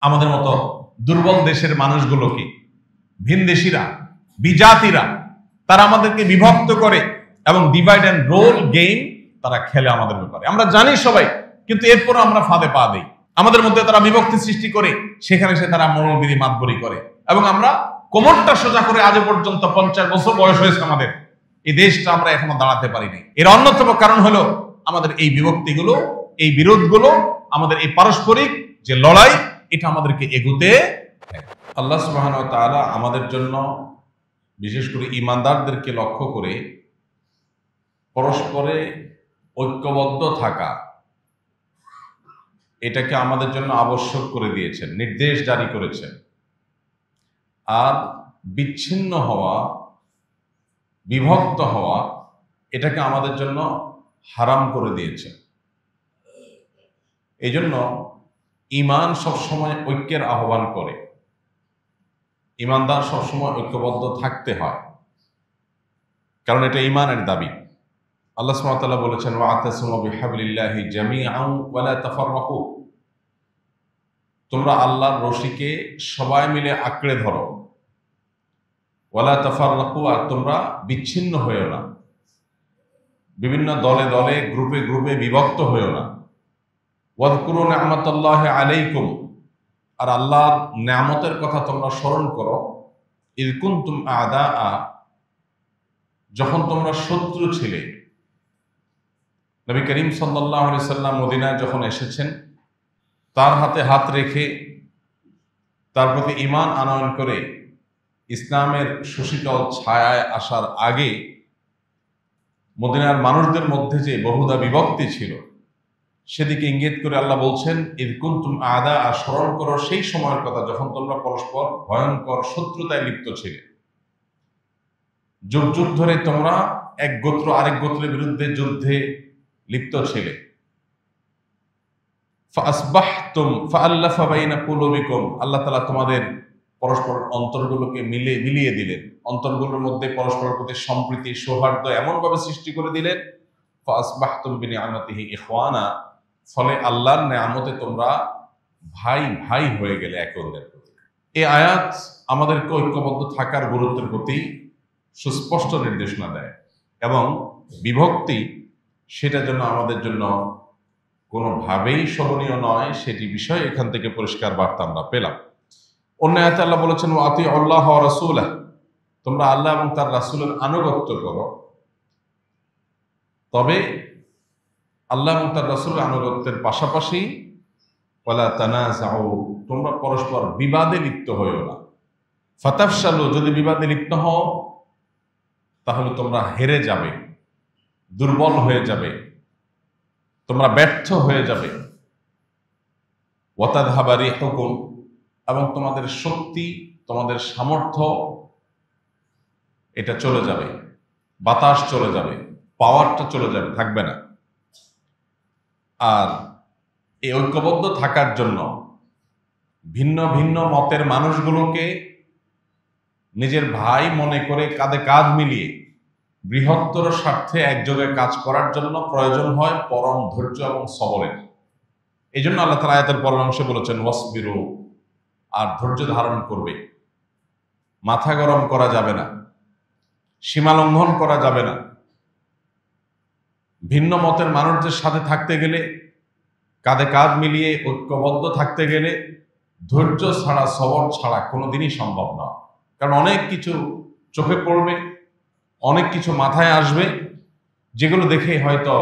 আমাদের মতো দুর্বল দেশের মানুষগুলোকে, ভিনদেশীরা, বিজাতিরা, তারা আমাদেরকে বিভক্ত করে এবং ডিভাইড অ্যান্ড রোল গেম তারা খেলে আমাদের ব্যাপারে। আমরা জানি সবাই, কিন্তু এরপরও আমরা ফাঁদে পা দিই। আমাদের মধ্যে তারা বিভক্তি সৃষ্টি করে, সেখানে সে তারা মনোবিধি মাতবরি করে, এবং আমরা কোমরটা সোজা করে আজ পর্যন্ত 50 বছর বয়স হয়েছে আমাদের, এই দেশটা আমরা এখনো দাঁড়াতে পারিনি। এর অন্যতম কারণ হলো আমাদের এই বিভক্তিগুলো, এই বিরোধগুলো, আমাদের এই পারস্পরিক যে লড়াই, এটা আমাদেরকে এগুতে। আল্লাহ সুবহানাহু ওয়া তাআলা আমাদের জন্য, বিশেষ করে ঈমানদারদেরকে লক্ষ্য করে, পরস্পরে ঐক্যবদ্ধ থাকা এটাকে আমাদের জন্য আবশ্যক করে দিয়েছেন, নির্দেশ জারি করেছেন। আর বিচ্ছিন্ন হওয়া, বিভক্ত হওয়া, এটাকে আমাদের জন্য হারাম করে দিয়েছেন। এই জন্য ঈমান সবসময় ঐক্যের আহ্বান করে। ঈমানদার সবসময় ঐক্যবদ্ধ থাকতে হয়, কারণ এটা ঈমানের দাবি। আল্লাহ সুবহানাহু ওয়া তাআলা বলেছেন, ওয়া'তাসিমু বিহাবলিল্লাহি জামিআন ওয়া লা তাফাররাকু। তোমরা আল্লাহর রশিকে সবাই মিলে আঁকড়ে ধরো, ওয়া লা তাফাররাকু, আর তোমরা বিচ্ছিন্ন হয়েও না, বিভিন্ন দলে দলে, গ্রুপে গ্রুপে বিভক্ত হয়েও না। ওয়াযকুরু নি'মাতাল্লাহি আলাইকুম, আর আল্লাহর নিয়ামতের কথা তোমরা স্মরণ করো। ইয কুনতুম আ'দাআ, যখন তোমরা শত্রু ছিলে। নবী করিম সাল্লাল্লাহু আলাইহি সাল্লাম মদিনায় যখন এসেছেন, তার হাতে হাত রেখে তার প্রতি ঈমান আনয়ন করে ইসলামের সুশীতল ছায়ায় আসার আগে মদিনার মানুষদের মধ্যে যে বহুদা বিভক্তি ছিল, সেদিকে ইঙ্গিত করে আল্লাহ বলছেন, ইয কুনতুম আ'দাআ, স্মরণ করো সেই সময়ের কথা যখন তোমরা পরস্পর ভয়ঙ্কর শত্রুতায় লিপ্ত ছিলে। যুগ যুগ ধরে তোমরা এক গোত্র আরেক গোত্রের বিরুদ্ধে যুদ্ধে লিপ্ত ছিলে। ফাসবাহতুম ফাআল্লাফা বাইনা কুলুবিকুম, আল্লাহ তাআলা তোমাদের পরস্পর অন্তরগুলোকে মিলিয়ে দিলেন, অন্তরগুলোর মধ্যে পরস্পরের প্রতি সম্প্রীতি, সৌহার্দ্য এমনভাবে সৃষ্টি করে দিলেন। ফাসবাহতুম বিনিআমাতিহি ইখওয়ানা, ফলে আল্লাহর নিয়ামতে তোমরা ভাই ভাই হয়ে গেলে একে অন্যের প্রতি। এই আয়াত আমাদেরকে ঐক্যবদ্ধ থাকার গুরুত্বের প্রতি সুস্পষ্ট নির্দেশনা দেয়, এবং বিভক্তি সেটা যেন আমাদের জন্য কোনোভাবেই শোভনীয় নয়, সেটি বিষয় এখান থেকে পরিষ্কার বার্তা আমরা পেলাম। অন্য আয়াতে আল্লাহ বলেছেন, ওয়াতি আল্লাহ ওয়া রাসূলাহ, তোমরা আল্লাহ এবং তার রাসূলের আনুগত্য করো। তবে আল্লাহ এবং তার রাসূলের আনুগত্যের পাশাপাশি ওয়ালা তানাযাউ, তোমরা পরস্পর বিবাদে লিপ্ত হইও না। ফাতাফশালু, যদি বিবাদে লিপ্ত হও তাহলে তোমরা হেরে যাবে, দুর্বল হয়ে যাবে, তোমরা ব্যর্থ হয়ে যাবে। ওয়াতাযহাবা রিহুকুম, এবং তোমাদের শক্তি, তোমাদের সামর্থ্য এটা চলে যাবে, বাতাস চলে যাবে, পাওয়ারটা চলে যাবে, থাকবে না। আর এই ঐক্যবদ্ধ থাকার জন্য ভিন্ন ভিন্ন মতের মানুষগুলোকে নিজের ভাই মনে করে কাঁধে কাঁধ মিলিয়ে বৃহত্তর স্বার্থে একযোগে কাজ করার জন্য প্রয়োজন হয় পরম ধৈর্য এবং সবরের। এই জন্য আল্লাহ তাআলা আয়াতের পরের অংশে বলেছেন, ওয়াসবিরু, আর ধৈর্য ধারণ করবে। মাথা গরম করা যাবে না, সীমা লঙ্ঘন করা যাবে না। ভিন্ন মতের মানুষদের সাথে থাকতে গেলে, কাঁধে কাঁধ মিলিয়ে ঐক্যবদ্ধ থাকতে গেলে ধৈর্য ছাড়া, সবর ছাড়া কোনোদিনই সম্ভব না। কারণ অনেক কিছু চোখে পড়বে, অনেক কিছু মাথায় আসবে, যেগুলো দেখে হয়তো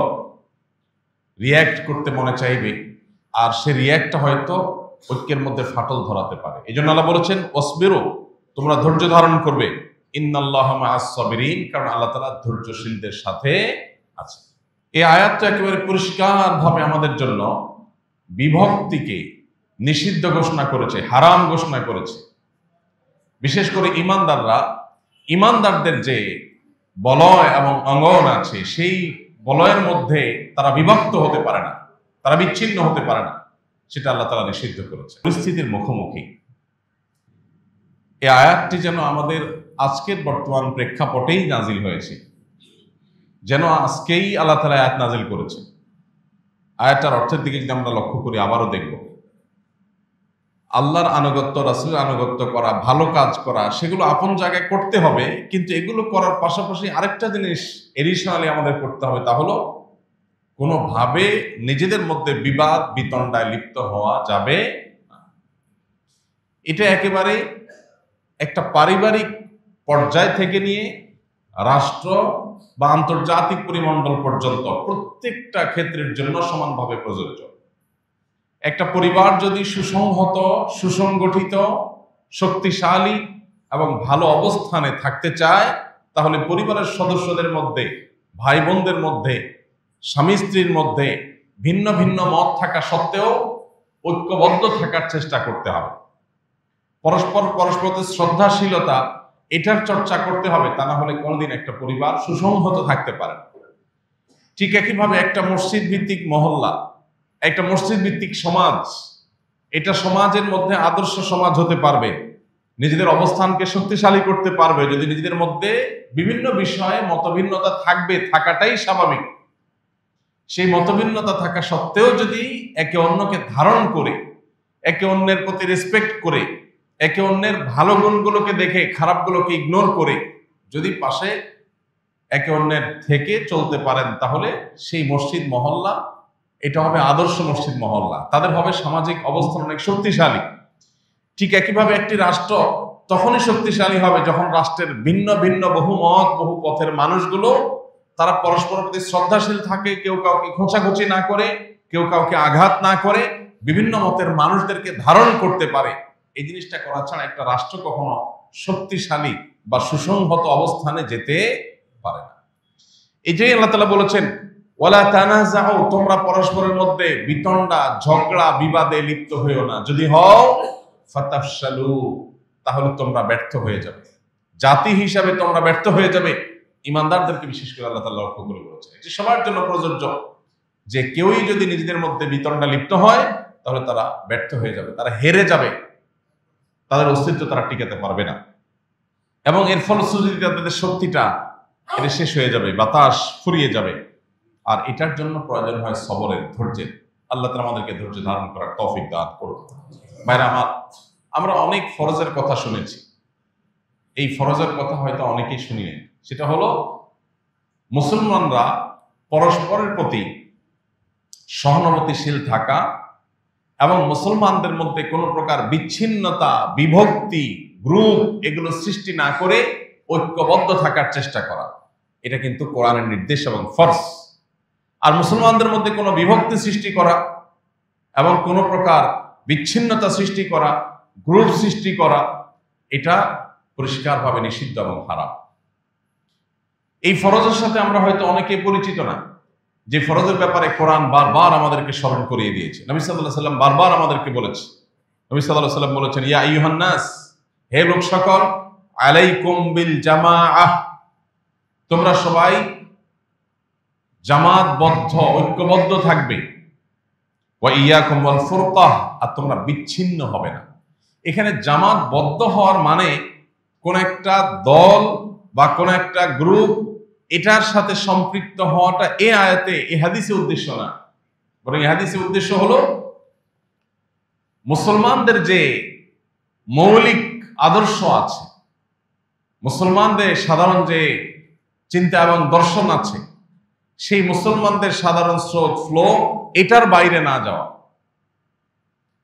রিয়্যাক্ট করতে মনে চাইবে, আর সে রিয়্যাক্টটা হয়তো ঐক্যের মধ্যে ফাটল ধরাতে পারে। এই জন্য আল্লাহ বলেছেন, ওয়াসবিরু, তোমরা ধৈর্য ধারণ করবে। ইন্নাল্লাহা মাআস সাবিরিন, কারণ আল্লাহ তাআলা ধৈর্যশীলদের সাথে আছে। এই আয়াতটা একেবারে পরিষ্কারভাবে আমাদের জন্য বিভক্তিকে নিষিদ্ধ ঘোষণা করেছে, হারাম ঘোষণা করেছে। বিশেষ করে ইমানদারদের যে বলয় এবং অঙ্গন আছে, সেই বলয়ের মধ্যে তারা বিভক্ত হতে পারে না, তারা বিচ্ছিন্ন হতে পারে না, সেটা আল্লাহ তাআলা নিষিদ্ধ করেছে। পরিস্থিতির মুখোমুখি এই আয়াতটি যেন আমাদের আজকের বর্তমান প্রেক্ষাপটেই নাজিল হয়েছে, যেন আজকেই আল্লাহ তাআলা আয়াত নাজিল করেছে। আয়াতটার অর্থের দিকে যদি আমরা লক্ষ্য করি, আবারও দেখব, আল্লাহর আনুগত্য, রাসূলের আনুগত্য করা, ভালো কাজ করা, সেগুলো আপন জায়গায় করতে হবে, কিন্তু এগুলো করার পাশাপাশি আরেকটা জিনিস এডিশনালি আমাদের করতে হবে, তা হলো কোনোভাবে নিজেদের মধ্যে বিবাদ বিতণ্ডায় লিপ্ত হওয়া যাবে না। এটা একেবারে একটা পারিবারিক পর্যায় থেকে নিয়ে রাষ্ট্র বা আন্তর্জাতিক পরিমণ্ডল পর্যন্ত প্রত্যেকটা ক্ষেত্রের জন্য সমানভাবে প্রযোজ্য। একটা পরিবার যদি সুসংহত, সুসংগঠিত, শক্তিশালী এবং ভালো অবস্থানে থাকতে চায়, তাহলে পরিবারের সদস্যদের মধ্যে, ভাই বোনদের মধ্যে, স্বামী স্ত্রীর মধ্যে ভিন্ন ভিন্ন মত থাকা সত্ত্বেও ঐক্যবদ্ধ থাকার চেষ্টা করতে হবে। পরস্পরের শ্রদ্ধাশীলতা, এটার চর্চা করতে হবে, তা না হলে কোনোদিন একটা পরিবার সুসংহত থাকতে পারে না। ঠিক একইভাবে একটা মসজিদ ভিত্তিক মহল্লা, একটা মসজিদ ভিত্তিক সমাজ, এটা সমাজের মধ্যে আদর্শ সমাজ হতে পারবে, নিজেদের অবস্থানকে শক্তিশালী করতে পারবে যদি নিজেদের মধ্যে বিভিন্ন বিষয়ে মতভিন্নতা থাকবে, থাকাটাই স্বাভাবিক। সেই মতভিন্নতা থাকা সত্ত্বেও যদি একে অন্যকে ধারণ করে, একে অন্যের প্রতি রেসপেক্ট করে, একে অন্যের ভালো গুণগুলোকে দেখে খারাপগুলোকে ইগনোর করে যদি পাশে একে অন্যের থেকে চলতে পারেন, তাহলে সেই মসজিদ মহল্লা এটা হবে আদর্শ মসজিদ মহল্লা, তাদের হবে সামাজিক অবস্থান অনেক শক্তিশালী। ঠিক একইভাবে একটি রাষ্ট্র তখনই শক্তিশালী হবে যখন রাষ্ট্রের ভিন্ন ভিন্ন বহু মত, বহু পথের মানুষগুলো তারা পরস্পরের প্রতি শ্রদ্ধাশীল থাকে, কেউ কাউকে খোঁচাখুচি না করে, কেউ কাউকে আঘাত না করে, বিভিন্ন মতের মানুষদেরকে ধারণ করতে পারে। এই জিনিসটা করা ছাড়া একটা রাষ্ট্র কখনো শক্তিশালী বা সুসংহত অবস্থানে যেতে পারে না। এই যে আল্লাহ তাআলা বলেছেন, ওয়ালা তানাযাউ, তোমরা পরস্পরের মধ্যে বিতণ্ডা, ঝগড়া, বিবাদে লিপ্ত হইও না। যদি হও ফাতাফশালু, তাহলে তোমরা ব্যর্থ হয়ে যাবে, জাতি হিসাবে তোমরা ব্যর্থ হয়ে যাবে। ইমানদারদেরকে বিশেষ করে আল্লাহ তাআলা লক্ষ্য করে বলেছেন, এটি সবার জন্য প্রযোজ্য, যে কেউই যদি নিজেদের মধ্যে বিতণ্ডা লিপ্ত হয় তাহলে তারা ব্যর্থ হয়ে যাবে, তারা হেরে যাবে, তাদের অস্তিত্ব তারা টিকাতে পারবে না, এবং এর ফলশ্রুতিতে তাদের শক্তিটা এটা শেষ হয়ে যাবে, বাতাস ফুরিয়ে যাবে। আর এটার জন্য প্রয়োজন হয় সবরের, ধৈর্যের। আল্লাহ তাআলা আমাদেরকে ধৈর্য ধারণ করার তৌফিক দান করুন। ভাইরা আমার, আমরা অনেক ফরজের কথা শুনেছি, এই ফরজের কথা হয়তো অনেকেই শুনিনি। সেটা হলো মুসলমানরা পরস্পরের প্রতি সহানুভূতিশীল থাকা এবং মুসলমানদের মধ্যে কোনো প্রকার বিচ্ছিন্নতা, বিভক্তি, গ্রুপ এগুলো সৃষ্টি না করে ঐক্যবদ্ধ থাকার চেষ্টা করা, এটা কিন্তু কোরআনের নির্দেশ এবং ফরজ। আর মুসলমানদের মধ্যে কোনো বিভক্তি সৃষ্টি করা এবং কোনো প্রকার বিচ্ছিন্নতা সৃষ্টি করা, গ্রুপ সৃষ্টি করা, এটা পরিষ্কারভাবে নিষিদ্ধ এবং হারাম। এই ফরজের সাথে আমরা হয়তো অনেকে পরিচিত না, যে ফরজের ব্যাপারে কোরআন বারবার আমাদেরকে স্মরণ করিয়ে দিয়েছে। নবী সাল্লাল্লাহু আলাইহি ওয়াসাল্লাম বারবার আমাদেরকে বলেছে। নবী সাল্লাল্লাহু আলাইহি ওয়াসাল্লাম বলেছেন, ইয়া আইয়ুহান নাস, হে লোক সকল, আলাইকুম বিল জামাআহ, তোমরা সবাই জামাতবদ্ধ, ঐক্যবদ্ধ থাকবে। ওয়া ইয়াকুম ওয়াল ফুরকাহ, আর তোমরা বিচ্ছিন্ন হবে না। এখানে জামাতবদ্ধ হওয়ার মানে কোন একটা দল বা কোন একটা গ্রুপ এটার সাথে সম্পৃক্ত হওয়াটা এ আয়াতে, এ হাদিসে উদ্দেশ্য না, বরং এই হাদিসের উদ্দেশ্য হলো মুসলমানদের যে মৌলিক আদর্শ আছে, মুসলমানদের সাধারণ যে চিন্তা এবং দর্শন আছে, সেই মুসলমানদের সাধারণ স্রোত, ফ্লো, এটার বাইরে না যাওয়া।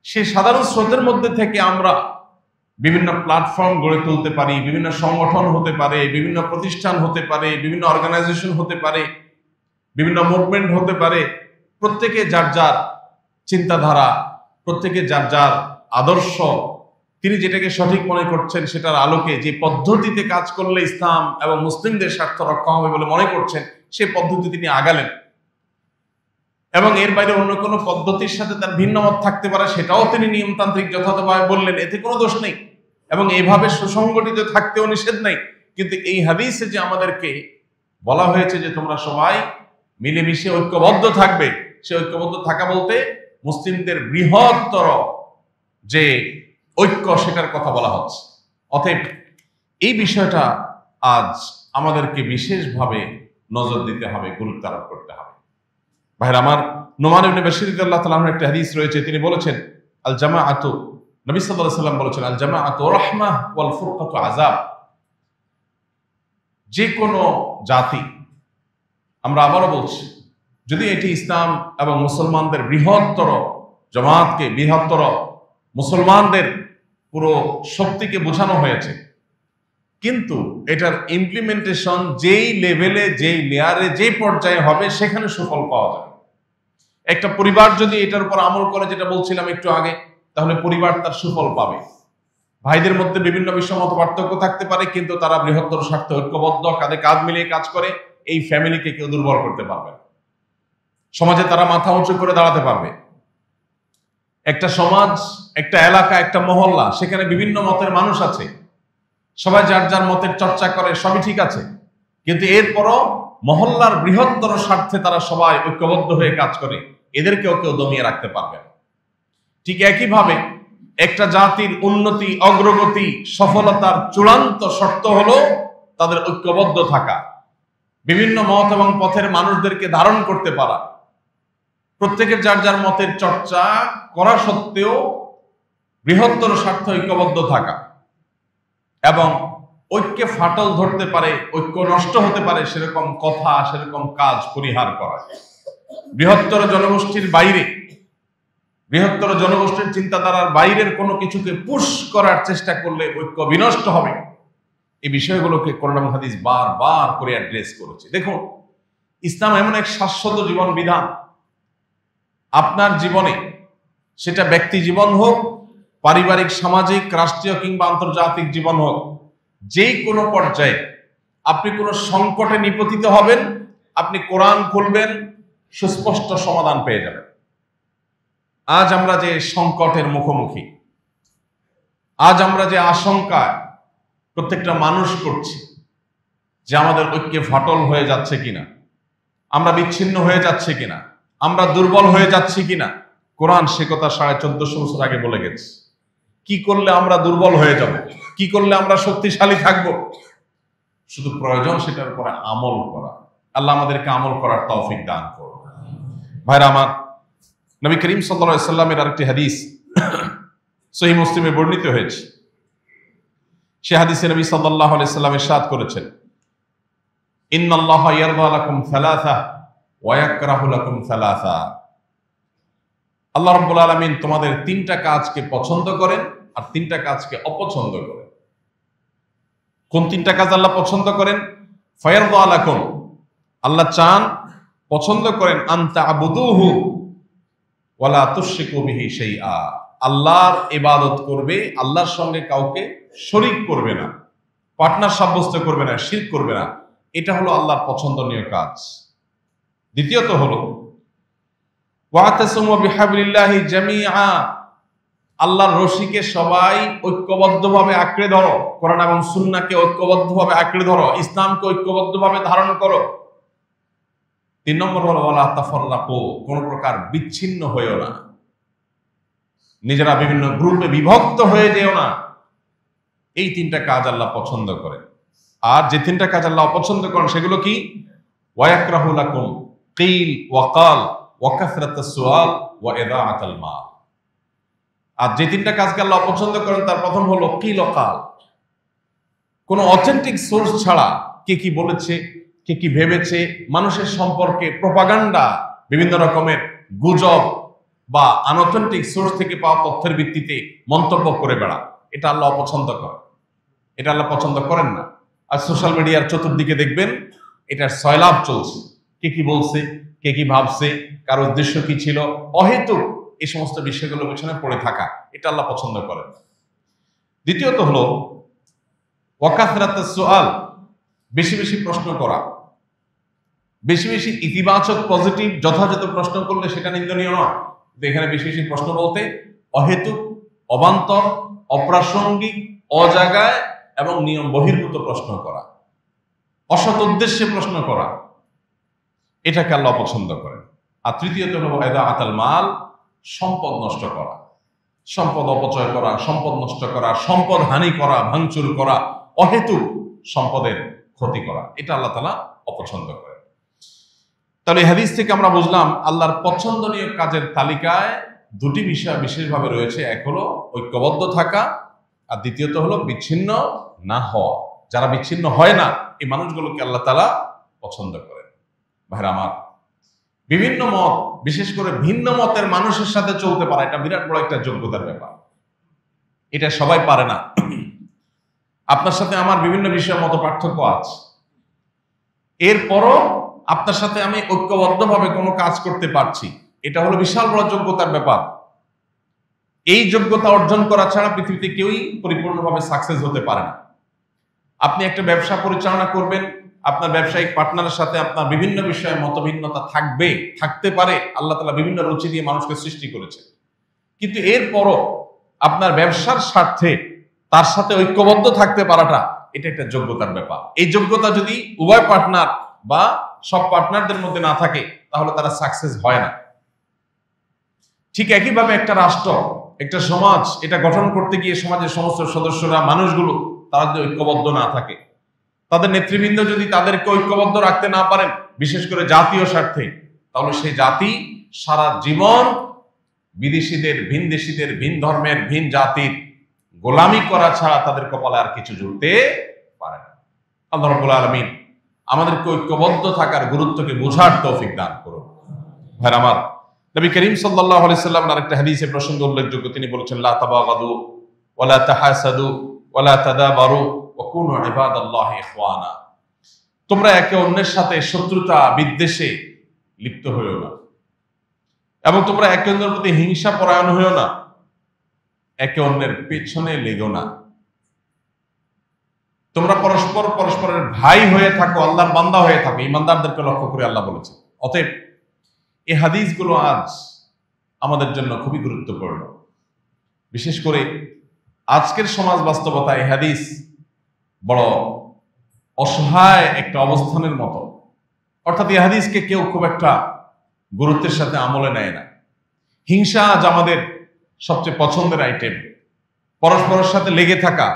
সেই সাধারণ স্রোতের মধ্যে থেকে আমরা বিভিন্ন প্ল্যাটফর্ম গড়ে তুলতে পারি, বিভিন্ন সংগঠন হতে পারে, বিভিন্ন প্রতিষ্ঠান হতে পারে, বিভিন্ন অর্গানাইজেশন হতে পারে, বিভিন্ন মুভমেন্ট হতে পারে। প্রত্যেকে যার যার চিন্তাধারা, প্রত্যেকে যার যার আদর্শ, তিনি যেটাকে সঠিক মনে করছেন সেটার আলোকে যে পদ্ধতিতে কাজ করলে ইসলাম এবং মুসলিমদের স্বার্থ রক্ষা হবে বলে মনে করছেন, সেই পদ্ধতি তিনি আগালেন। এবং এর বাইরে অন্য কোনো পদ্ধতির সাথে তার ভিন্ন মত থাকতে পারে, সেটাও তিনি নিয়মতান্ত্রিক যথাযথভাবে বললেন, এতে কোনো দোষ নেই, এবং এইভাবে সুসংগঠিত থাকতেও নিষেধ নেই। কিন্তু এই হাদিসে যে আমাদেরকে বলা হয়েছে যে তোমরা সবাই মিলেমিশে ঐক্যবদ্ধ থাকবে, সে ঐক্যবদ্ধ থাকা বলতে মুসলিমদের বৃহত্তর যে ঐক্য, সেটার কথা বলা হচ্ছে। অতএব এই বিষয়টা আজ আমাদেরকে বিশেষভাবে নজর দিতে হবে, গুরুত্ব আরোপ করতে হবে। ভাইরা আমার, নোমান ইবনে বাশির রাদিয়াল্লাহু তাআলা আনহু একটা হাদিস রয়েছে, তিনি বলেছেন, আল জামাআতু নবী সাল্লাল্লাহু আলাইহি ওয়াসাল্লাম বলেছেন, আল জামাআতু রাহমাহ ওয়াল ফুরকাতু আযাব। যে কোনো জাতি, আমরা আবারও বলছি, যদি এটি ইসলাম এবং মুসলমানদের বৃহত্তর জামাতকে, বৃহত্তর মুসলমানদের পুরো শক্তিকে বোঝানো হয়েছে, কিন্তু এটার ইমপ্লিমেন্টেশন যেই লেভেলে, যেই লেয়ারে, যেই পর্যায়ে হবে সেখানে সুফল পাওয়া যাবে। একটা পরিবার যদি এটার উপর আমল করে, যেটা বলছিলাম একটু আগে, তাহলে পরিবার তার সুফল পাবে। ভাইদের মধ্যে বিভিন্ন বিষয় মত পার্থক্য থাকতে পারে, কিন্তু তারা বৃহত্তর স্বার্থে ঐক্যবদ্ধ, কাঁধে কাঁধ মিলিয়ে কাজ করে, এই ফ্যামিলিকে কেউ দুর্বল করতে পারবে না। সমাজে তারা মাথা উঁচু করে দাঁড়াতে পারবে। একটা সমাজ, একটা এলাকা, একটা মহল্লা, সেখানে বিভিন্ন মতের মানুষ আছে, সবাই যার যার মতের চর্চা করে, সবই ঠিক আছে, কিন্তু এরপরও মহল্লার বৃহত্তর স্বার্থে তারা সবাই ঐক্যবদ্ধ হয়ে কাজ করে, এদেরকেও কেউ দমিয়ে রাখতে পারবে না। ঠিক একইভাবে একটা জাতির উন্নতি, অগ্রগতি, সফলতার চূড়ান্ত শর্ত হলো তাদের ঐক্যবদ্ধ থাকা, বিভিন্ন মত এবং পথের মানুষদেরকে ধারণ করতে পারা, প্রত্যেকের যার যার মতের চর্চা করা সত্ত্বেও বৃহত্তর স্বার্থ ঐক্যবদ্ধ থাকা, এবং ঐক্যে ফাটল ধরতে পারে, ঐক্য নষ্ট হতে পারে সেরকম কথা, সেরকম কাজ পরিহার করা। বৃহত্তর জনগোষ্ঠীর বাইরে, বৃহত্তর জনগোষ্ঠীর চিন্তাধারার বাইরের কোনো কিছুকে পুশ করার চেষ্টা করলে ঐক্য বিনষ্ট হবে। এই বিষয়গুলোকে কোরআন এবং হাদিস বারবার করে অ্যাড্রেস করেছে। দেখুন, ইসলাম এমন এক শাশ্বত জীবন বিধান, আপনার জীবনে, সেটা ব্যক্তি জীবন হোক, পারিবারিক, সামাজিক, রাষ্ট্রীয় কিংবা আন্তর্জাতিক জীবন হোক, যেই কোনো পর্যায়ে আপনি কোনো সংকটে নিপতিত হবেন, আপনি কোরআন খুলবেন, সুস্পষ্ট সমাধান পেয়ে যাবেন। আজ আমরা যে সংকটের মুখোমুখি, আজ আমরা যে আশঙ্কায় প্রত্যেকটা মানুষ করছি যে আমাদের ঐক্যে ফাটল হয়ে যাচ্ছে কিনা, আমরা বিচ্ছিন্ন হয়ে যাচ্ছে কিনা, আমরা দুর্বল হয়ে যাচ্ছি কিনা, কোরআন সে কথা 1450 বছর আগে বলে গেছে। কি করলে আমরা দুর্বল হয়ে যাব, কি করলে আমরা শক্তিশালী থাকব, শুধু প্রয়োজন সেটার উপরে আমল করা। আল্লাহ আমাদেরকে আমল করার তৌফিক দান করুন। ভাইরা আমার, নবী করিম সাল্লাল্লাহু আলাইহি সাল্লামের আরেকটি হাদিস সহিহ মুসলিমে বর্ণিত হয়েছে। সে হাদিসে নবী সাল্লাল্লাহু আলাইহি সাল্লাম ইরশাদ করেছেন, ইন্নাল্লাহা ইয়ারদা লাকুম সালাসা ওয়া ইয়াকরাহু লাকুম সালাসা। আল্লাহ রাব্বুল আলামিন তোমাদের তিনটা কাজকে পছন্দ করেন আর তিনটা কাজকে অপছন্দ করেন। কোন তিনটা কাজ আল্লাহ পছন্দ করেন? ফায়ারদা লাকুম, আল্লাহ চান, পছন্দ করেন, আনতা আবুদুহু ওয়ালা তুশরিকু বিহি শাইআ, আল্লাহর ইবাদত করবে, আল্লাহর সঙ্গে কাউকে শরীক করবে না, পার্টনার সাব্যস্ত করবে না, শিরক করবে না। এটা হলো আল্লাহর পছন্দনীয় কাজ। দ্বিতীয়ত হলো ওয়াতাসিমু বিহাবলিল্লাহি জামিআ, আল্লাহর রশিকে সবাই ঐক্যবদ্ধভাবে আঁকড়ে ধরো, কোরআন এবং সুন্নাহকে ঐক্যবদ্ধভাবে আঁকড়ে ধরো, ইসলামকে ঐক্যবদ্ধভাবে ধারণ করো। 3 নম্বর হলো ওয়ালা তাফাররাকু, কোন প্রকার বিচ্ছিন্ন হয়েও না, নিজেরা বিভিন্ন গ্রুপে বিভক্ত হয়ে যেও না। এই তিনটা কাজ আল্লাহ পছন্দ করেন। আর যে তিনটা কাজ আল্লাহ অপছন্দ করেন সেগুলো কি? ওয়ায়াকরাহু লাকুম কিল ওয়া কাল ওয়া কাসরাতাস সুআল ওয়া ইদাআতাল মাল। আর যে তিনটা কাজকে আল্লাহ অপছন্দ করেন তার প্রথম হলো কিল ও কাল, কোন অথেন্টিক সোর্স ছাড়া কে কি বলেছে, কে কি ভেবেছে, মানুষের সম্পর্কে প্রপাগান্ডা, বিভিন্ন রকমের গুজব বা আনঅথেন্টিক সোর্স থেকে পাওয়া তথ্যের ভিত্তিতে মন্তব্য করে বেড়া, এটা আল্লাহ অপছন্দ করেন, এটা আল্লাহ পছন্দ করেন না। আর সোশ্যাল মিডিয়ার চতুর্দিকে দেখবেন এটার সয়লাভ চলছে, কে কি বলছে, কে কি ভাবছে, কার উদ্দেশ্য কি ছিল, অহেতুক এই সমস্ত বিষয়গুলোর পেছনে পড়ে থাকা, এটা আল্লাহ পছন্দ করেন। দ্বিতীয়ত হলো ওয়াকাসরাতাস সুআল, বেশি বেশি প্রশ্ন করা, বেশি বেশি ইতিবাচক পজিটিভ যথাযথ প্রশ্ন করলে সেটা নিন্দনীয় নয়। এখানে বেশি বেশি প্রশ্ন বলতে অহেতুক, অবান্তর, অপ্রাসঙ্গিক, অজাগায় এবং নিয়ম বহির্ভূত প্রশ্ন করা, অসৎ উদ্দেশ্যে প্রশ্ন করা, এটাকে আল্লাহ পছন্দ করেন। আর তৃতীয়ত হলো ইদাআতাল মাল, সম্পদ নষ্ট করা, সম্পদ অপচয় করা, সম্পদ নষ্ট করা, সম্পদ হানি করা, ভাঙচুর করা, অহেতুক সম্পদের ক্ষতি করা, এটা আল্লাহ তাআলা অপছন্দ করেন। তাহলে হাদিস থেকে আমরা বুঝলাম আল্লাহর পছন্দনীয় কাজের তালিকায় দুটি বিষয় বিশেষভাবে রয়েছে, এক হলো ঐক্যবদ্ধ থাকা, আর দ্বিতীয়ত হলো বিচ্ছিন্ন না হওয়া। যারা বিচ্ছিন্ন হয় না, এই মানুষগুলোকে আল্লাহ তাআলা পছন্দ করেন। ভাইরা আমার, বিভিন্ন মত, বিশেষ করে ভিন্ন মতের মানুষের সাথে চলতে পারা, এটা বিরাট বড় একটা যোগ্যতার ব্যাপার। এটা সবাই পারে না। আপনার সাথে আমার বিভিন্ন বিষয়ে মত পার্থক্য আছে, এরপরও আপনার সাথে আমি ঐক্যবদ্ধভাবে কোনো কাজ করতে পারছি, এটা হলো বিশাল বড় যোগ্যতার ব্যাপার। এই যোগ্যতা অর্জন করা ছাড়া পৃথিবীতে কেউই পরিপূর্ণভাবে সাকসেস হতে পারে না। আপনি একটা ব্যবসা পরিচালনা করবেন, আপনার ব্যবসায়িক পার্টনারের সাথে আপনার বিভিন্ন বিষয়ে মতভিন্নতা থাকতে পারে। আল্লাহ তাআলা বিভিন্ন রুচি দিয়ে মানুষকে সৃষ্টি করেছে, কিন্তু এরপরও আপনার ব্যবসার স্বার্থে তার সাথে ঐক্যবদ্ধ থাকতে পারাটা, এটা একটা যোগ্যতার ব্যাপার। এই যোগ্যতা যদি উভয় পার্টনার বা সব পার্টনারদের মধ্যে না থাকে, তাহলে তারা সাকসেস হয় না। ঠিক একইভাবে একটা রাষ্ট্র, একটা সমাজ, এটা গঠন করতে গিয়ে সমাজের সমস্ত সদস্যরা, মানুষগুলো, তারা যদি ঐক্যবদ্ধ না থাকে, তাদের নেতৃবৃন্দ যদি তাদেরকে ঐক্যবদ্ধ রাখতে না পারেন, বিশেষ করে জাতীয় স্বার্থে, তাহলে সেই জাতি সারা জীবন বিদেশিদের, ভিনদেশীদের, ভিন ধর্মের, ভিন জাতির গোলামি করা ছাড়া তাদের কপালে আর কিছু জুড়তে পারে না। আল্লাহ রাব্বুল আলামিন আমাদেরকে ঐক্যবদ্ধ থাকার গুরুত্বকে বোঝার তৌফিক দান করুন। ভাইরা আমার, নবী করিম সাল্লাল্লাহু আলাইহি সাল্লাম আরেকটা হাদিসে প্রসঙ্গ উল্লেখযোগ্য, তিনি বলেছেন, লা তাবাগাদু ওয়ালা তাহাসাদু ওয়ালা তাদাবারু ওয়া কুনু ইবাদাল্লাহি ইখওয়ানা। তোমরা একে অন্যের সাথে শত্রুতা, বিদ্বেষে লিপ্ত হইও না, এবং তোমরা একে অন্যের প্রতি হিংসা পরায়ণ হইও না, একে অন্যের পেছনে লেগো না। তোমরা পরস্পরের ভাই হয়ে থাকো, আল্লাহর বান্দা হয়ে থাকো, ইমানদারদেরকে লক্ষ্য করে আল্লাহ বলেছেন। অতএব এই হাদিসগুলো আজ আমাদের জন্য খুবই গুরুত্বপূর্ণ। বিশেষ করে আজকের সমাজ বাস্তবতায় এই হাদিস বড় অসহায় একটা অবস্থানের মতো। অর্থাৎ এই হাদিসকে কেউ খুব একটা গুরুত্বের সাথে আমলে নেয় না। হিংসা আজ আমাদের সবচেয়ে পছন্দের আইটেম। পরস্পরের সাথে লেগে থাকা,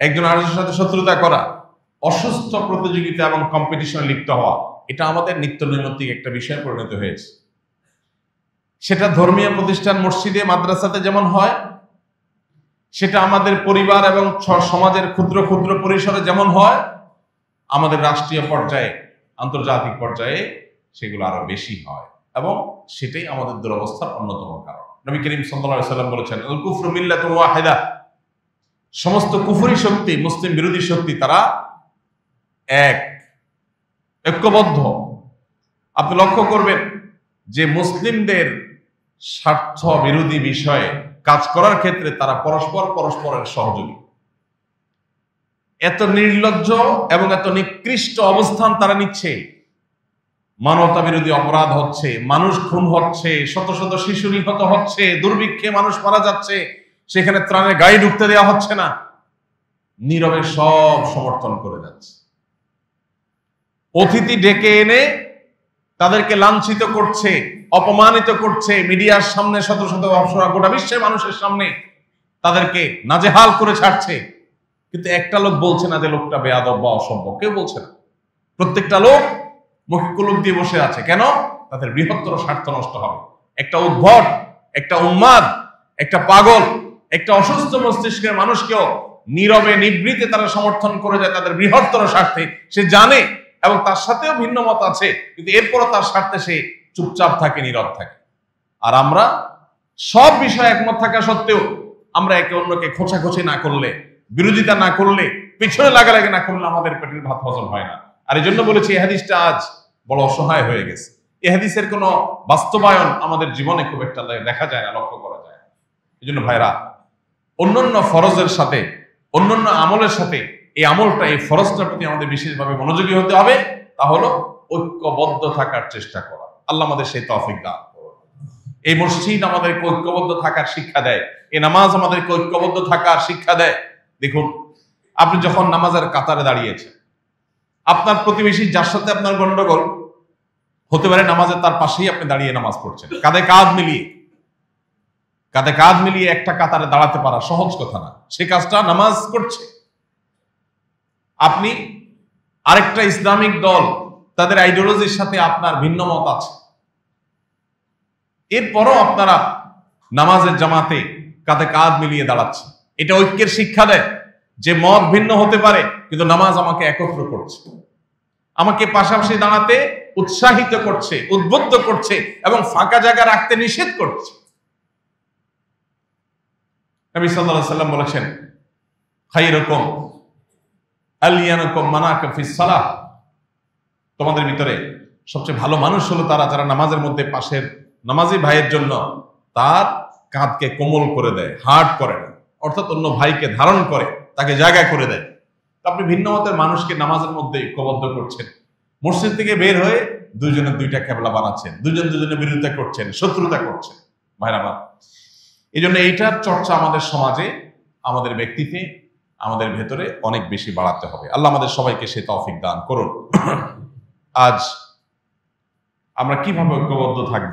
একজন আরেকজনের সাথে শত্রুতা করা, অসুস্থ প্রতিযোগিতা এবং কম্পিটিশনে লিপ্ত হওয়া, এটা আমাদের নিত্য নৈমিত্তিক একটা বিষয়ে পরিণত হয়েছে। সেটা ধর্মীয় প্রতিষ্ঠান, মসজিদে, মাদ্রাসাতে যেমন হয়, সেটা আমাদের পরিবার এবং সমাজের ক্ষুদ্র ক্ষুদ্র পরিসরে যেমন হয়, আমাদের রাষ্ট্রীয় পর্যায়ে, আন্তর্জাতিক পর্যায়ে সেগুলো আরো বেশি হয়, এবং সেটাই আমাদের দুরবস্থার অন্যতম কারণ। নবী করিম সাল্লাল্লাহু আলাইহি সাল্লাম বলেছেন, আল কুফরু মিল্লাতুন ওয়াহিদা। সমস্ত কুফরি শক্তি, মুসলিম বিরোধী শক্তি, তারা ঐক্যবদ্ধ। আপনি লক্ষ্য করবেন যে মুসলিমদের স্বার্থ বিরোধী বিষয়ে কাজ করার ক্ষেত্রে তারা পরস্পরের সহযোগী। এত নির্লজ্জ এবং এত নিকৃষ্ট অবস্থান তারা নিচ্ছে। মানবতা বিরোধী অপরাধ হচ্ছে, মানুষ খুন হচ্ছে, শত শত শিশু নিহত হচ্ছে, দুর্ভিক্ষে মানুষ মারা যাচ্ছে, সেখানে ত্রাণের গাড়ি ঢুকতে দেওয়া হচ্ছে না, নীরবে সব সমর্থন করে যাচ্ছে। অতিথি ডেকে এনে তাদেরকে লাঞ্ছিত করছে, অপমানিত করছে, মিডিয়ার সামনে শত শত অপসরা, গোটা বিশ্বের মানুষের সামনে তাদেরকে নাজেহাল করে ছাড়ছে। কিন্তু একটা লোক বলছে না যে লোকটা বেয়াদব বা অসভ্য, কেউ বলছে না। প্রত্যেকটা লোক মুখে কুলুপ দিয়ে বসে আছে। কেন? তাদের বৃহত্তর স্বার্থ নষ্ট হবে। একটা উদ্ভট, একটা উন্মাদ, একটা পাগল, একটা অসুস্থ মস্তিষ্কের মানুষকেও নীরবে নিবৃতে তারা সমর্থন করে যায় তাদের বৃহত্তর স্বার্থে। সে জানে এবং তার সাথেও ভিন্ন মত আছে, কিন্তু এরপরও তার স্বার্থে সে চুপচাপ থাকে, নীরব থাকে। আর আমরা সব বিষয়ে একমত থাকা সত্ত্বেও আমরা একে অন্যকে খোঁচাখোঁচি না করলে, বিরোধিতা না করলে, পিছনে লাগালাগি না করলে আমাদের পেটের ভাত হজম হয় না। আর এই জন্য বলেছি, এই হাদিসটা আজ বড় অসহায় হয়ে গেছে। এই হাদিসের কোনো বাস্তবায়ন আমাদের জীবনে খুব একটা দেখা যায় না, লক্ষ্য করা যায় না। এই জন্য ভাইরা, অন্যান্য ফরজের সাথে, অন্যান্য আমলের সাথে এই আমলটা, এই ফরজটার প্রতি আমাদের বিশেষভাবে মনোযোগী হতে হবে। তা হলো ঐক্যবদ্ধ থাকার চেষ্টা করা। আল্লাহ আমাদের সেই তৌফিক দান করুন। এই মসজিদ আমাদেরকে ঐক্যবদ্ধ থাকার শিক্ষা দেয়, এই নামাজ আমাদেরকে ঐক্যবদ্ধ থাকার শিক্ষা দেয়। দেখুন, আপনি যখন নামাজের কাতারে দাঁড়িয়েছেন, আপনার প্রতিবেশী যার সাথে আপনার গন্ডগোল হতে পারে, নামাজের তার পাশেই আপনি দাঁড়িয়ে নামাজ পড়ছেন, কাঁধে কাঁধ মিলিয়ে একটা কাতারে দাঁড়াতে পারা সহজ কথা না। সে কাজটা নামাজ করছে। আপনি আরেকটা ইসলামিক দল, তাদের আইডিওলজির সাথে আপনার ভিন্ন মত আছে, এরপরও আপনারা নামাজের জামাতে কাঁধে কাঁধ মিলিয়ে দাঁড়াচ্ছি। এটা ঐক্যের শিক্ষা দেয় যে মত ভিন্ন হতে পারে, কিন্তু নামাজ আমাকে একত্র করছে, আমাকে পাশাপাশি দাঁড়াতে উৎসাহিত করছে, উদ্বুদ্ধ করছে এবং ফাঁকা জায়গা রাখতে নিষেধ করছে। নবী সাল্লাল্লাহু আলাইহি ওয়াসাল্লাম বলেছেন, খায়রুকুম আলিয়ানুকুম মানাকা ফিস সালাহ, তোমাদের ভিতরে সবচেয়ে ভালো মানুষ হলো তারা যারা নামাজের মধ্যে পাশের নামাজি ভাইয়ের জন্য তার কাঁধকে কোমল করে দেয়, হার্ড করে না, অর্থাৎ অন্য ভাইকে ধারণ করে, তাকে জায়গা করে দেয়। আপনি ভিন্ন মতের মানুষকে নামাজের মধ্যে ঐক্যবদ্ধ করছেন, মসজিদ থেকে বের হয়ে দুইজনের দুইটা কেবলা বানাচ্ছেন, দুজন দুজনের বিরোধিতা করছেন, শত্রুতা করছেন। ভাইরা আমার, এই জন্য এইটার চর্চা আমাদের সমাজে, আমাদের ব্যক্তিতে, আমাদের ভেতরে অনেক বেশি বাড়াতে হবে। আল্লাহ আমাদের সবাইকে সে তৌফিক দান করুন। আজ আমরা কিভাবে ঐক্যবদ্ধ থাকব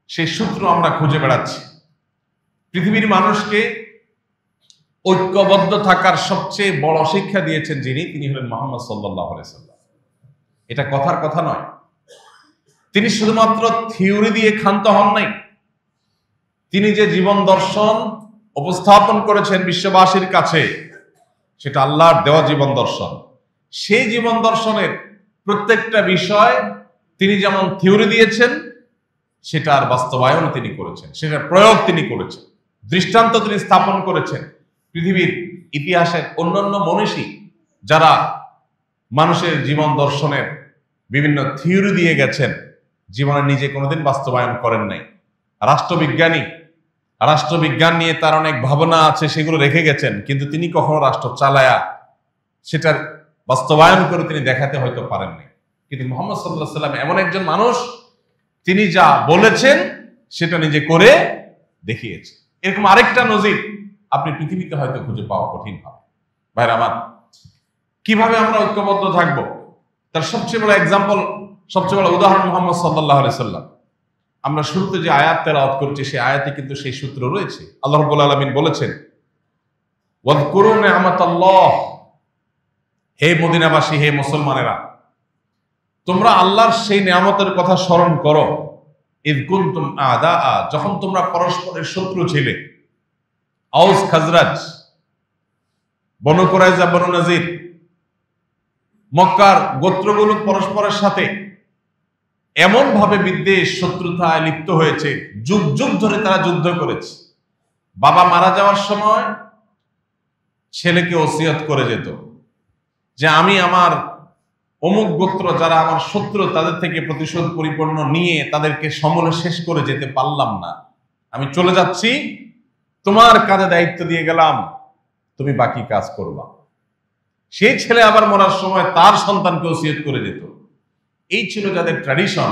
সেই সূত্র আমরা খুঁজে বেড়াচ্ছি। পৃথিবীর মানুষকে ঐক্যবদ্ধ থাকার সবচেয়ে বড় শিক্ষা দিয়েছেন যিনি, তিনি হলেন মুহাম্মদ সাল্লাল্লাহু আলাইহি ওয়াসাল্লাম। এটা কথার কথা নয়। তিনি শুধুমাত্র থিওরি দিয়ে ক্ষান্ত হন নাই, তিনি যে জীবন দর্শন উপস্থাপন করেছেন বিশ্ববাসীর কাছে, সেটা আল্লাহর দেওয়া জীবন দর্শন। সেই জীবন দর্শনের প্রত্যেকটা বিষয় তিনি যেমন থিওরি দিয়েছেন, সেটার বাস্তবায়ন তিনি করেছেন, সেটার প্রয়োগ তিনি করেছেন, দৃষ্টান্ত তিনি স্থাপন করেছেন। পৃথিবীর ইতিহাসের অন্যান্য মনীষী যারা মানুষের জীবন দর্শনের বিভিন্ন থিওরি দিয়ে গেছেন, জীবনে নিজে কোনোদিন বাস্তবায়ন করেন নাই। রাষ্ট্রবিজ্ঞান নিয়ে তার অনেক ভাবনা আছে, সেগুলো রেখে গেছেন, কিন্তু তিনি কখনো রাষ্ট্র চালায়া সেটার বাস্তবায়ন করে তিনি দেখাতে হয়তো পারেননি। কিন্তু মুহাম্মদ সাল্লাল্লাহু আলাইহি ওয়াসাল্লাম এমন একজন মানুষ, তিনি যা বলেছেন সেটা নিজে করে দেখিয়েছে। এরকম আরেকটা নজির আপনি পৃথিবীতে হয়তো খুঁজে পাওয়া কঠিন হবে। ভাইরা আমার, কিভাবে আমরা ঐক্যবদ্ধ থাকব তার সবচেয়ে বড় এক্সাম্পল, সবচেয়ে বড় উদাহরণ মুহাম্মদ সাল্লাল্লাহু আলাইহি ওয়াসাল্লাম। আমরা শুরুতে যে আয়াত তেলাওয়াত করছি, সেই আয়াতে কিন্তু সেই সূত্র রয়েছে। আল্লাহ রাব্বুল আলামিন বলেছেন, ওয়াযকুরু নি'মাতাল্লাহ, হে মদিনাবাসী, হে মুসলমানেরা, তোমরা আল্লাহর সেই নিয়ামতের কথা স্মরণ করো। ইয কুনতুম আ'দাআ, যখন তোমরা পরস্পরের শত্রু ছিলে। আউস খাজরাজ, বনু কুরাইজা, বনু নাজির, মক্কার গোত্রগুলো পরস্পরের সাথে এমন ভাবে বিদ্বেষ, শত্রুতায় লিপ্ত হয়েছে, যুগ যুগ ধরে তারা যুদ্ধ করেছে। বাবা মারা যাওয়ার সময় ছেলেকে ওসিয়ত করে যেত যে আমি আমার অমুক গোত্র যারা আমার শত্রু, তাদের থেকে প্রতিশোধ পরিপূর্ণ নিয়ে তাদেরকে সমূলে শেষ করে যেতে পারলাম না, আমি চলে যাচ্ছি, তোমার কাঁধে দায়িত্ব দিয়ে গেলাম, তুমি বাকি কাজ করবা। সেই ছেলে আবার মরার সময় তার সন্তানকে ওসিয়ত করে যেত। এই ছিল যাদের ট্র্যাডিশন।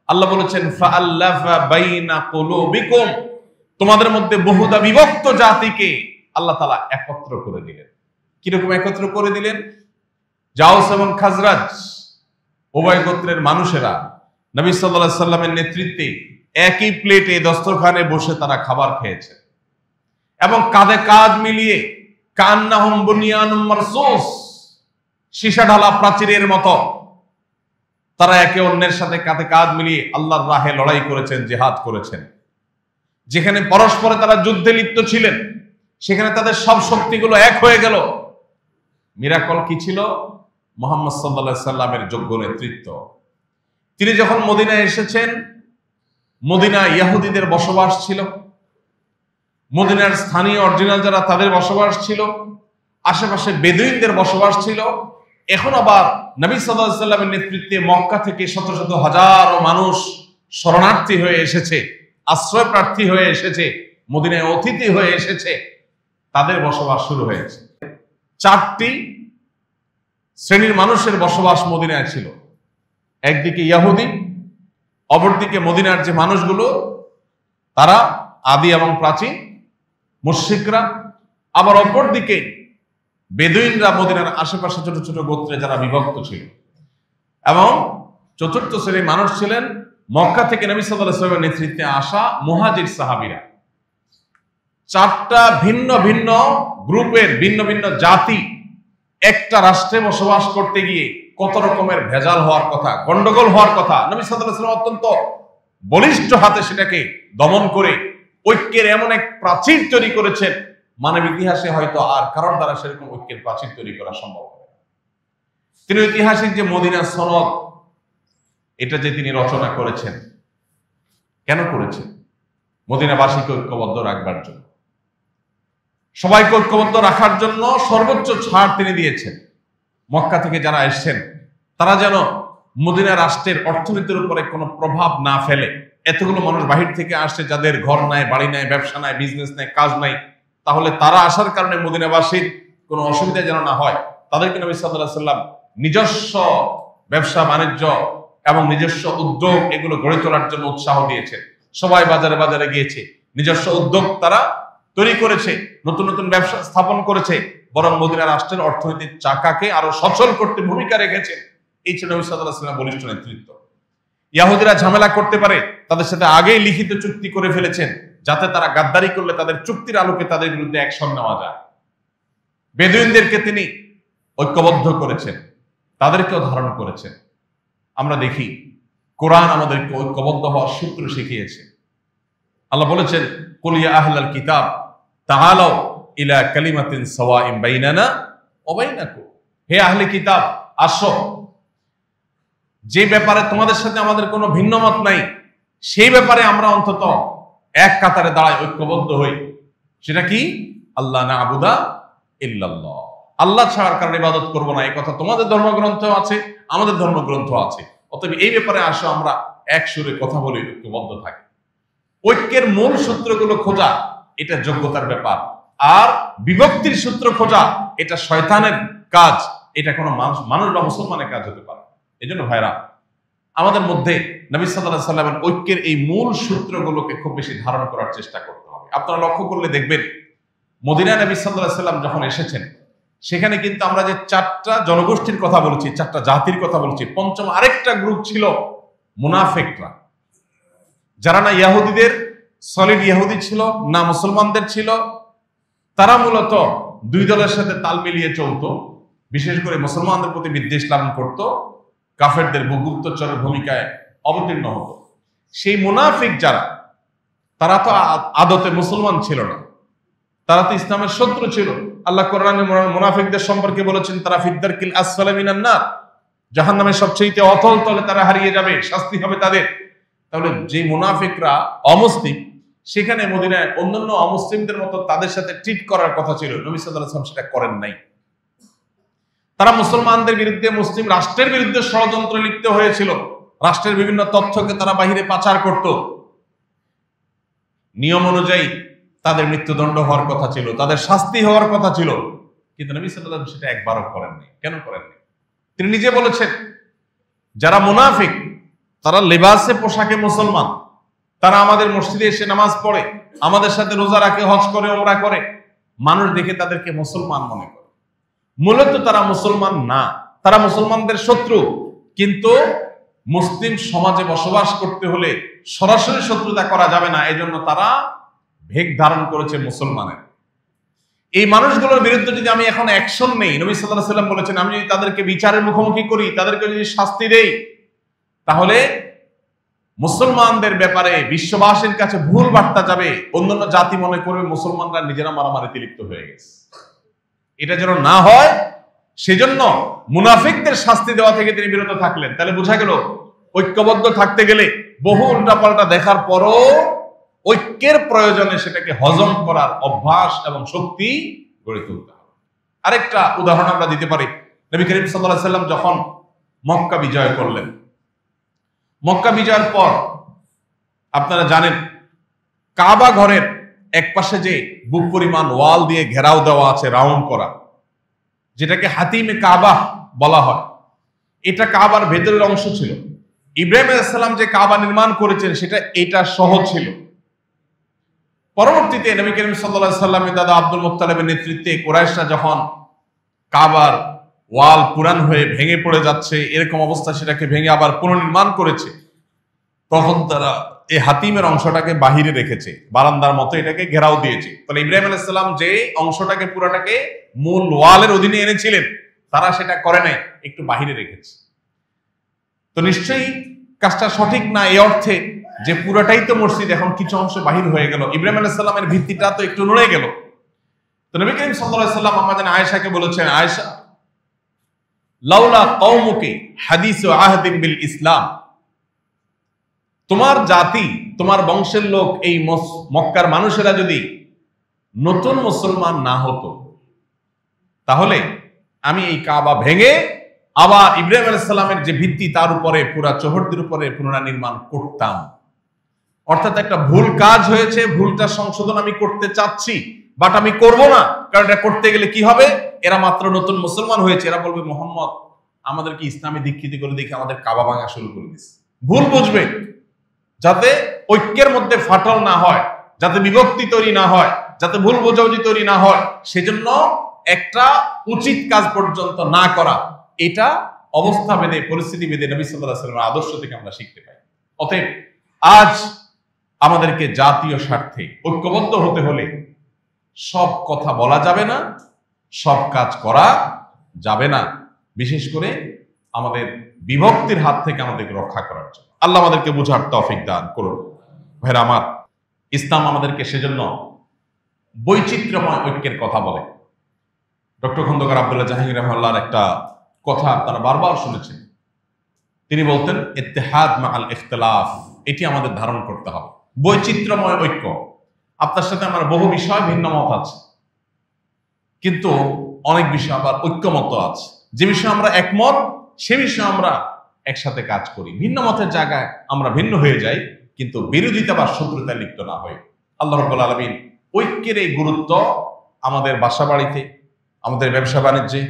আল্লাহ বলেছেন, ফাআল্লাফা বাইনা কুলুবিকুম, তোমাদের মধ্যে বহুদা বিভক্ত জাতিকে আল্লাহ তাআলা একত্র করে দিলেন। কিরকম একত্র করে দিলেন? আউস এবং খাজরাজ উভয় গোত্রের মানুষেরা নবী সাল্লাল্লাহু আলাইহি সাল্লামের নেতৃত্বে একই প্লেটে দস্তরখানে বসে তারা খাবার খেয়েছে এবং কাঁধে কাঁধ মিলিয়ে কান্নাহুম বুনিয়ানুম মারসুস, সীসা ঢালা প্রাচীরের মতো তারা একে অন্যের সাথে কাঁধে কাঁধ মিলিয়ে আল্লাহর রাহে লড়াই করেছেন, জিহাদ করেছেন। যেখানে পরস্পরে তারা যুদ্ধে লিপ্ত ছিলেন, সেখানে তাদের সব শক্তিগুলো এক হয়ে গেল। মিরাকল কি ছিল? মুহাম্মদ সাল্লাল্লাহু আলাইহি সাল্লামের যোগ্য নেতৃত্ব। তিনি যখন মদিনায় এসেছেন, মদিনায় ইহুদিদের বসবাস ছিল, মদিনার স্থানীয় অরিজিনাল যারা তাদের বসবাস ছিল, আশেপাশে বেদুইনদের বসবাস ছিল। এখন আবার নবী সাল্লাল্লাহু আলাইহি সাল্লামের নেতৃত্বে মক্কা থেকে শত শত হাজারো মানুষ শরণার্থী হয়ে এসেছে, আশ্রয় প্রার্থী হয়ে এসেছে, মদিনায় অতিথি হয়ে এসেছে, তাদের বসবাস শুরু হয়েছে। চারটি শ্রেণীর মানুষের বসবাস মদিনায় ছিল। একদিকে ইহুদি, অপরদিকে মদিনার যে মানুষগুলো তারা আদি এবং প্রাচীন মুশরিকরা, আবার অপরদিকে বেদুইনরা, মদিনার আশেপাশে ছোট ছোট গোত্রে যারা বিভক্ত ছিল। এবং চতুর্থ শ্রেণীর মানুষ ছিলেন মক্কা থেকে নবী সাল্লাল্লাহু আলাইহি ওয়াসাল্লামের নেতৃত্বে আসা মুহাজির সাহাবীরা। চারটা ভিন্ন ভিন্ন গ্রুপের ভিন্ন ভিন্ন জাতি একটা রাষ্ট্রে বসবাস করতে গিয়ে কত রকমের ভেজাল হওয়ার কথা, গন্ডগোল হওয়ার কথা। নবী সাল্লাল্লাহু আলাইহি ওয়াসাল্লাম অত্যন্ত বলিষ্ঠ হাতে সেটাকে দমন করে ঐক্যের এমন এক প্রাচীর তৈরি করেছেন, মানব ইতিহাসে হয়তো আর কারণ দ্বারা সেরকম ঐক্যের প্রাচীর তৈরি করা সম্ভব হবে। তিনি ঐতিহাসিক যে মদিনা সনদ, এটা যে তিনি রচনা করেছেন, কেন করেছেন? মদিনাবাসীকে ঐক্যবদ্ধ রাখবার জন্য, সবাইকে ঐক্যবদ্ধ রাখার জন্য সর্বোচ্চ ছাড় তিনি দিয়েছেন। মক্কা থেকে যারা এসছেন তারা যেন মদিনা রাষ্ট্রের অর্থনীতির উপরে কোনো প্রভাব না ফেলে। এতগুলো মানুষ বাহির থেকে আসছে, যাদের ঘর নাই, বাড়ি নাই, ব্যবসা নাই, বিজনেস নাই, কাজ নাই, তাহলে তারা আসার কারণে মদিনাবাসীর কোনো অসুবিধা যেন না হয়, তাদেরকে নবী সাল্লাল্লাহু আলাইহি ওয়াসাল্লাম নিজস্ব ব্যবসা বাণিজ্য এবং নিজস্ব উদ্যোগ এগুলো গড়ে তোলার জন্য উৎসাহ দিয়েছেন। সবাই বাজারে বাজারে গিয়েছে, নিজস্ব উদ্যোগ তারা তৈরি করেছে, নতুন নতুন ব্যবসা স্থাপন করেছে, বরং মদিনা রাষ্ট্রের অর্থনৈতিক চাকাকে আরো সচল করতে ভূমিকা রেখেছে। এই ছিল নবী সাল্লাল্লাহু আলাইহি ওয়াসাল্লামের বলিষ্ঠ নেতৃত্ব। ইহুদিরা ঝামেলা করতে পারে, তাদের সাথে আগেই লিখিত চুক্তি করে ফেলেছেন, যাতে তারা গাদ্দারি করলে তাদের চুক্তির আলোকে তাদের বিরুদ্ধে অ্যাকশন নেওয়া যায়। বেদুইনদেরকে তিনি ঐক্যবদ্ধ করেছেন, তাদেরকেও ধারণ করেছেন। আমরা দেখি কোরআন আমাদেরকে ঐক্যবদ্ধ হওয়ার সূত্র শিখিয়েছে। আল্লাহ বলেছেন, কুল ইয়া আহলাল কিতাব তাআলাউ ইলা কালিমাতিন সাওয়াইন বাইনানা ওয়া বাইনাকুম, হে আহলে কিতাব, আসো, যে ব্যাপারে তোমাদের সাথে আমাদের কোনো ভিন্ন মত নাই, সেই ব্যাপারে আমরা অন্তত এক কাতারে দাঁড়াই, ঐক্যবদ্ধ হই। সেটা কি? আল্লাহ না'বুদা ইল্লাল্লাহ, আল্লাহ ছাড়ার কারণে ইবাদত করব না, এই কথা তোমাদের ধর্মগ্রন্থ আছে, আমাদের ধর্মগ্রন্থ আছে। অতএব এই ব্যাপারে আসো আমরা এক সুরে কথা বলি, ঐক্যবদ্ধ থাকি। ঐক্যের মূল সূত্রগুলো খোঁজা এটা যোগ্যতার ব্যাপার, আর বিভক্তির সূত্র খোঁজা এটা শয়তানের কাজ, এটা কোনো মানুষ বা মুসলমানের কাজ হতে পারে। এই জন্য ভাইরা, আমাদের মধ্যে নবী সাল্লাল্লাহু আলাইহি ওয়াসাল্লামের ঐক্যের এই মূল সূত্রগুলোকে খুব বেশি ধারণ করার চেষ্টা করতে হবে। আপনারা লক্ষ্য করলে দেখবেন, মদিনায় নবী সাল্লাল্লাহু আলাইহি ওয়াসাল্লাম যখন এসেছেন, সেখানে কিন্তু আমরা যে চারটা জনগোষ্ঠীর কথা বলেছি, চারটা জাতির কথা বলেছি, পঞ্চম আরেকটা গ্রুপ ছিল মুনাফিকরা, যারা না ইহুদিদের সলিড ইহুদি ছিল, না মুসলমানদের ছিল। তারা মূলত দুই দলের সাথে তাল মিলিয়ে চলতো, বিশেষ করে মুসলমানদের প্রতি বিদ্বেষ লালন করত, কাফেরদের গুপ্তচরের ভূমিকায় অবতীর্ণ হতো। সেই মুনাফিক যারা, তারা তো আদতে মুসলমান ছিল না, তারা তো ইসলামের শত্রু ছিল। আল্লাহ কোরআনে মুনাফিকদের সম্পর্কে বলেছেন, তারা ফিদ্দারকিল আসফালা মিনান নার, জাহান্নামের সবচেয়ে অতল তলে তারা হারিয়ে যাবে, শাস্তি হবে তাদের। তাহলে যে মুনাফিকরা অমুসলিম, সেখানে মদিনায় অন্যান্য অমুসলিমদের মতো তাদের সাথে ট্রিট করার কথা ছিল, নবী সাল্লাল্লাহু আলাইহি ওয়াসাল্লাম সেটা করেন নাই। তারা মুসলমানদের বিরুদ্ধে, মুসলিম রাষ্ট্রের বিরুদ্ধে ষড়যন্ত্র লিপ্ত হয়েছিল। রাষ্ট্রের বিভিন্ন তথ্যকে তারা বাহিরে পাচার করত। নিয়ম অনুযায়ী তাদের মৃত্যুদণ্ড হওয়ার কথা ছিল, তাদের শাস্তি হওয়ার কথা ছিল, কিন্তু নবী সাল্লাল্লাহু আলাইহি ওয়াসাল্লাম সেটা একবারও করেননি। কেন করেননি? তিনি নিজে বলেছেন, যারা মুনাফিক তারা লেবাসে পোশাকে মুসলমান, তারা আমাদের মসজিদে এসে নামাজ পড়ে, আমাদের সাথে রোজা রাখে, হজ করে, ওমরা করে, মানুষ দেখে তাদেরকে মুসলমান মনে করে। মূলত তারা মুসলমান না, তারা মুসলমানদের শত্রু। কিন্তু মুসলিম সমাজে বসবাস করতে হলে সরাসরি শত্রুতা করা যাবে না, এই জন্য তারা ভেগ ধারণ করেছে মুসলমানের। এই মানুষগুলোর বিরুদ্ধে যদি আমি এখন অ্যাকশন নেই, নবী সাল্লাল্লাহু আলাইহি ওয়াসাল্লাম বলেছেন, আমি যদি তাদেরকে বিচারের মুখোমুখি করি, তাদেরকে যদি শাস্তি দেই, তাহলে মুসলমানদের ব্যাপারে বিশ্ববাসীর কাছে ভুল বার্তা যাবে, অন্যান্য জাতি মনে করবে মুসলমানরা নিজেরা মারামারিতে লিপ্ত হয়ে গেছে। এটা যেন না হয়, সেজন্য মুনাফিকদের শাস্তি দেওয়া থেকে তিনি বিরত থাকলেন। তাহলে বোঝা গেল, ঐক্যবদ্ধ থাকতে গেলে বহু উল্টাপাল্টা দেখার পরও ঐক্যের প্রয়োজনে সেটাকে হজম করার অভ্যাস এবং শক্তি গড়ে তুলতে হবে। আরেকটা উদাহরণ আমরা দিতে পারি, নবী করিম সাল্লাল্লাহু আলাইহি ওয়াসাল্লাম যখন মক্কা বিজয় করলেন, মক্কা বিজয়ের পর আপনারা জানেন, কাবা ঘরের এক পাশে যে বুক পরিমাণ ওয়াল দিয়ে ঘেরাও দেওয়া আছে, রাউন্ড করা, যেটাকে হাতিমে কাবা বলা হয়, এটা কাবার ভেতরের অংশ ছিল। ইব্রাহিম আলাইহিস সালাম যে কাবা নির্মাণ করেছেন সেটা এটা সহ ছিল। পরবর্তীতে নবী করিম সাল্লাল্লাহু আলাইহি ওয়াসাল্লামের দাদা আব্দুল মুত্তালিবের নেতৃত্বে কুরাইশরা যখন কাবার ওয়াল পুরান হয়ে ভেঙে পড়ে যাচ্ছে, এরকম অবস্থা, সেটাকে ভেঙে আবার পুনর্নির্মাণ করেছে, তখন তারা এই হাতিমের অংশটাকে বাহিরে রেখেছে, বারান্দার মতো এটাকে ঘেরাও দিয়েছে। তাহলে ইব্রাহিম আলাইহিস সালাম যে অংশটাকে পুরাটাকে মূল ওয়ালের অধীনে এনেছিলেন, তারা সেটা করে নাই, একটু বাহিরে রেখেছে। তো নিশ্চয়ই কাজটা সঠিক না, এই অর্থে যে পুরাটাই তো মসজিদ, এখন কিছু অংশ বাহির হয়ে গেল, ইব্রাহিম আলাইহিস সালামের ভিত্তিটা তো একটু নড়ে গেল। তো নবী করিম সাল্লাল্লাহু আলাইহি সাল্লাম আমাদের আয়েশাকে বলেছেন, আয়েশা, লাউলা কওমুকি হাদিসু আহদিন বিল ইসলাম, তোমার জাতি, তোমার বংশের লোক, এই মক্কার মানুষেরা যদি নতুন মুসলমান না হতো, তাহলে আমি এই কাবা ভেঙে আবার ইব্রাহিম আলাইহিস সালামের যে ভিত্তি তার উপরে পুরা চৌহদ্দির উপরে পুনর্নির্মাণ করতাম। অর্থাৎ একটা ভুল কাজ হয়েছে, ভুলটা সংশোধন আমি করতে চাচ্ছি, বাট আমি করব না, কারণ এটা করতে গেলে কি হবে, এরা মাত্র নতুন মুসলমান হয়েছে, এরা বলবে মোহাম্মদ আমাদেরকে ইসলামে দীক্ষিত করে দেখে আমাদের কাবা ভাঙা শুরু করে দিচ্ছে। ভুল বুঝবে, যাতে ঐক্যের মধ্যে ফাটল না হয়, যাতে বিভক্তি তৈরি না হয়, যাতে ভুল বোঝাবুঝি তৈরি না হয়, সেজন্য একটা উচিত কাজ পর্যন্ত না করা, এটা অবস্থা ভেদে, পরিস্থিতি ভেদে নবী সাল্লাল্লাহু আলাইহি ওয়াসাল্লামের আদর্শ থেকে আমরা শিখতে পাই। অতএব আজ আমাদেরকে জাতীয় স্বার্থে ঐক্যবদ্ধ হতে হলে সব কথা বলা যাবে না, সব কাজ করা যাবে না, বিশেষ করে আমাদের বিভক্তির হাত থেকে আমাদেরকে রক্ষা করার জন্য। আল্লাহ আমাদেরকে বুঝার তৌফিক দান করুন। ভাইরা আমার, ইসলাম আমাদেরকে সেজন্য বৈচিত্র্যময় ঐক্যের কথা বলে। ডক্টর খন্দকার আব্দুল্লাহ জাহাঙ্গীর রাহিমাহুল্লাহর একটা কথা আপনারা বারবার শুনেছেন, তিনি বলতেন ইত্তেহাদ মাআল ইখতিলাফ, এটি আমাদের ধারণ করতে হবে, বৈচিত্র্যময় ঐক্য। আপনার সাথে আমার বহু বিষয় ভিন্ন মত আছে, কিন্তু অনেক বিষয় আবার ঐক্যমত আছে। যে বিষয়ে আমরা একমত, সে বিষয়ে আমরা একসাথে কাজ করি। ভিন্ন মতের জায়গায় আমরা ভিন্ন হয়ে যাই, কিন্তু বিরোধিতা বা শত্রুতায় লিপ্ত না হই। আল্লাহ রাব্বুল আলামিন ঐক্যের এই গুরুত্ব আমাদের বাসা বাড়িতে, আমাদের ব্যবসা বাণিজ্যে,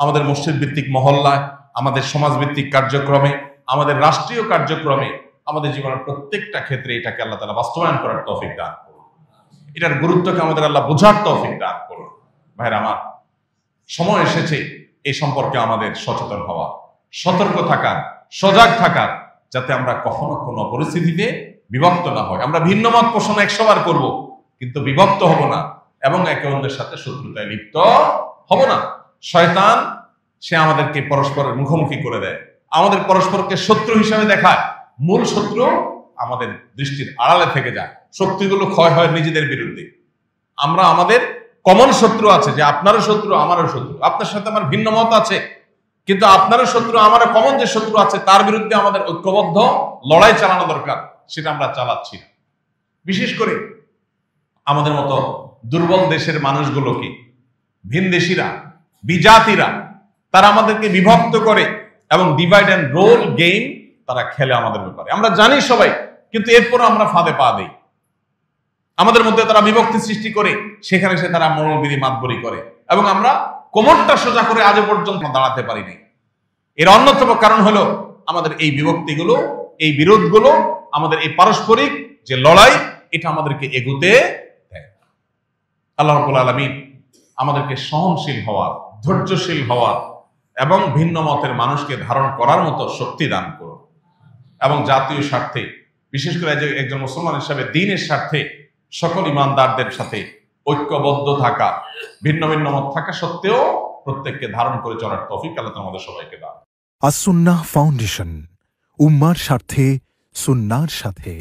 আমাদের মসজিদ ভিত্তিক মহল্লায়, আমাদের সমাজ ভিত্তিক কার্যক্রমে, আমাদের রাষ্ট্রীয় কার্যক্রমে, আমাদের জীবনের প্রত্যেকটা ক্ষেত্রে এটাকে আল্লাহ তাআলা বাস্তবায়ন করার তৌফিক দান করুন। এটার গুরুত্বকে আমাদের আল্লাহ বোঝার তৌফিক দান করুন। ভাইরা আমার, সময় এসেছে এই সম্পর্কে আমাদের সচেতন হওয়া, সতর্ক থাকার, সজাগ থাকার, যাতে আমরা কখনো কোনো পরিস্থিতিতে বিভক্ত না হয়। আমরা ভিন্ন মত পোষণ 100 বার করব, কিন্তু বিভক্ত হব না এবং একে অন্যের সাথে শত্রুতায় লিপ্ত হব না। শয়তান সে আমাদেরকে পরস্পরের মুখোমুখি করে দেয়, আমাদের পরস্পরকে শত্রু হিসাবে দেখায়। মূল শত্রু আমাদের দৃষ্টির আড়ালে থেকে যায়, শক্তিগুলো ক্ষয় হয় নিজেদের বিরুদ্ধে। আমরা আমাদের কমন শত্রু আছে, যে আপনারও শত্রু আমারও শত্রু, আপনার সাথে আমার ভিন্ন মত আছে, কিন্তু আপনারও শত্রু আমারও কমন যে শত্রু আছে তার বিরুদ্ধে আমাদের ঐক্যবদ্ধ লড়াই চালানো দরকার, সেটা আমরা চালাচ্ছি না। বিশেষ করে আমাদের মতো দুর্বল দেশের মানুষগুলোকে ভিনদেশীরা, বিজাতিরা, তারা আমাদেরকে বিভক্ত করে এবং ডিভাইড অ্যান্ড রোল গেম তারা খেলে আমাদের ব্যাপারে। আমরা জানি সবাই, কিন্তু এরপরও আমরা ফাঁদে পা দেই। আমাদের মধ্যে তারা বিভক্তি সৃষ্টি করে, সেখানে সে তারা মনোবিধি মাতবরি করে, এবং আমরা কোমরটা সোজা করে আজও পর্যন্ত দাঁড়াতে পারিনি। এর অন্যতম কারণ হলো আমাদের এই বিভক্তিগুলো, এই বিরোধগুলো, আমাদের এই পারস্পরিক যে লড়াই, এটা আমাদেরকে এগুতে দেয়। আল্লাহ রাব্বুল আলামিন আমাদেরকে সহনশীল হওয়ার, ধৈর্যশীল হওয়ার এবং ভিন্ন মতের মানুষকে ধারণ করার মতো শক্তি দান করুন, এবং জাতীয় স্বার্থে, বিশেষ করে একজন মুসলমান হিসাবে দ্বীনের স্বার্থে সকল ইমানদারদের সাথে ঐক্যবদ্ধ থাকা, ভিন্ন ভিন্ন মত থাকা সত্ত্বেও প্রত্যেককে ধারণ করে চলার তৌফিক আল্লাহ আমাদের সবাইকে দান। আস-সুন্নাহ ফাউন্ডেশন, উম্মার স্বার্থে সুন্নাহর সাথে।